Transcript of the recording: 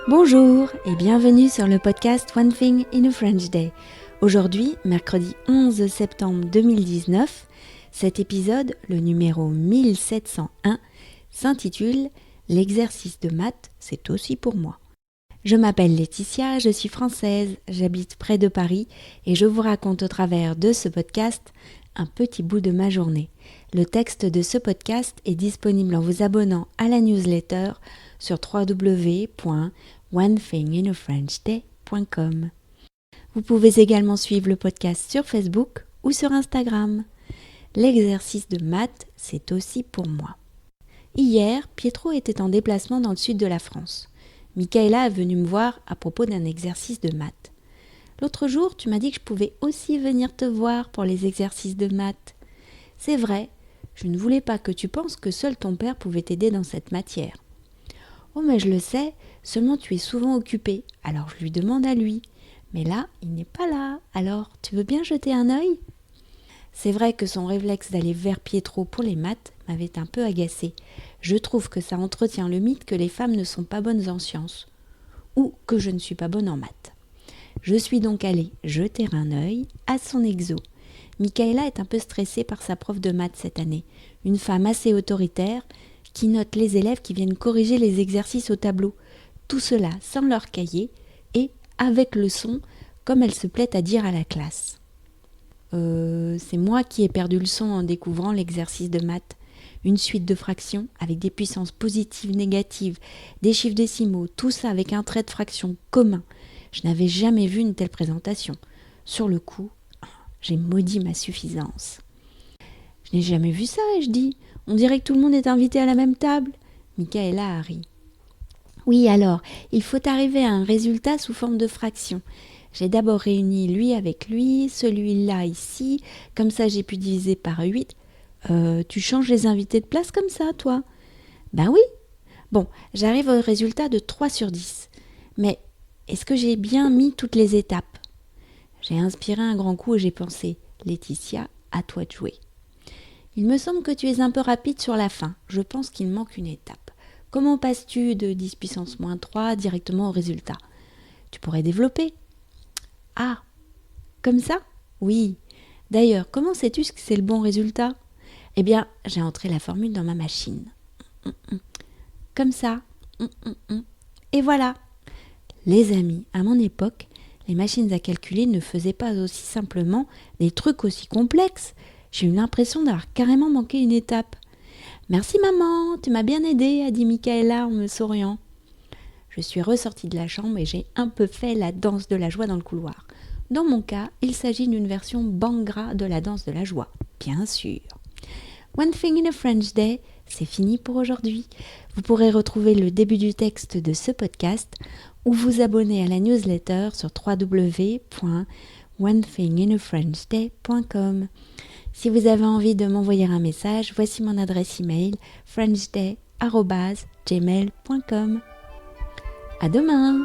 Bonjour et bienvenue sur le podcast One Thing in a French Day. Aujourd'hui, mercredi 11 septembre 2019, cet épisode, le numéro 1701, s'intitule « L'exercice de maths, c'est aussi pour moi ». Je m'appelle Laetitia, je suis française, j'habite près de Paris et je vous raconte au travers de ce podcast un petit bout de ma journée. Le texte de ce podcast est disponible en vous abonnant à la newsletter sur www.onethinginafrenchday.com. Vous pouvez également suivre le podcast sur Facebook ou sur Instagram. L'exercice de maths, c'est aussi pour moi. Hier, Pietro était en déplacement dans le sud de la France. Michaela est venue me voir à propos d'un exercice de maths. L'autre jour, tu m'as dit que je pouvais aussi venir te voir pour les exercices de maths. C'est vrai, je ne voulais pas que tu penses que seul ton père pouvait t'aider dans cette matière. Oh mais je le sais, seulement tu es souvent occupé, alors je lui demande à lui. Mais là, il n'est pas là, alors tu veux bien jeter un œil ? C'est vrai que son réflexe d'aller vers Pietro pour les maths m'avait un peu agacée. Je trouve que ça entretient le mythe que les femmes ne sont pas bonnes en sciences, ou que je ne suis pas bonne en maths. Je suis donc allée jeter un œil à son exo. Michaela est un peu stressée par sa prof de maths cette année, une femme assez autoritaire qui note les élèves qui viennent corriger les exercices au tableau, tout cela sans leur cahier et avec le son, comme elle se plaît à dire à la classe. C'est moi qui ai perdu le son en découvrant l'exercice de maths. Une suite de fractions avec des puissances positives, négatives, des chiffres décimaux, tout ça avec un trait de fraction commun. Je n'avais jamais vu une telle présentation. Sur le coup, j'ai maudit ma suffisance. Je n'ai jamais vu ça, ai-je dit. On dirait que tout le monde est invité à la même table. Michaela a ri. Oui, alors, il faut arriver à un résultat sous forme de fraction. J'ai d'abord réuni lui avec lui, celui-là ici, comme ça j'ai pu diviser par 8. Tu changes les invités de place comme ça, toi ? Ben oui. Bon, j'arrive au résultat de 3 sur 10. Mais est-ce que j'ai bien mis toutes les étapes ? J'ai inspiré un grand coup et j'ai pensé « Laetitia, à toi de jouer ». Il me semble que tu es un peu rapide sur la fin. Je pense qu'il manque une étape. Comment passes-tu de 10 puissance moins 3 directement au résultat ? Tu pourrais développer. Ah, comme ça ? Oui. D'ailleurs, comment sais-tu que c'est le bon résultat ? Eh bien, j'ai entré la formule dans ma machine. Comme ça. Et voilà. Les amis, à mon époque, les machines à calculer ne faisaient pas aussi simplement des trucs aussi complexes. J'ai eu l'impression d'avoir carrément manqué une étape. « Merci maman, tu m'as bien aidée » a dit Michaela en me souriant. Je suis ressortie de la chambre et j'ai un peu fait la danse de la joie dans le couloir. Dans mon cas, il s'agit d'une version Bhangra de la danse de la joie, bien sûr. One Thing in a French Day, c'est fini pour aujourd'hui. Vous pourrez retrouver le début du texte de ce podcast ou vous abonner à la newsletter sur www.onethinginafrenchday.com. Si vous avez envie de m'envoyer un message, voici mon adresse email frenchday@gmail.com. À demain!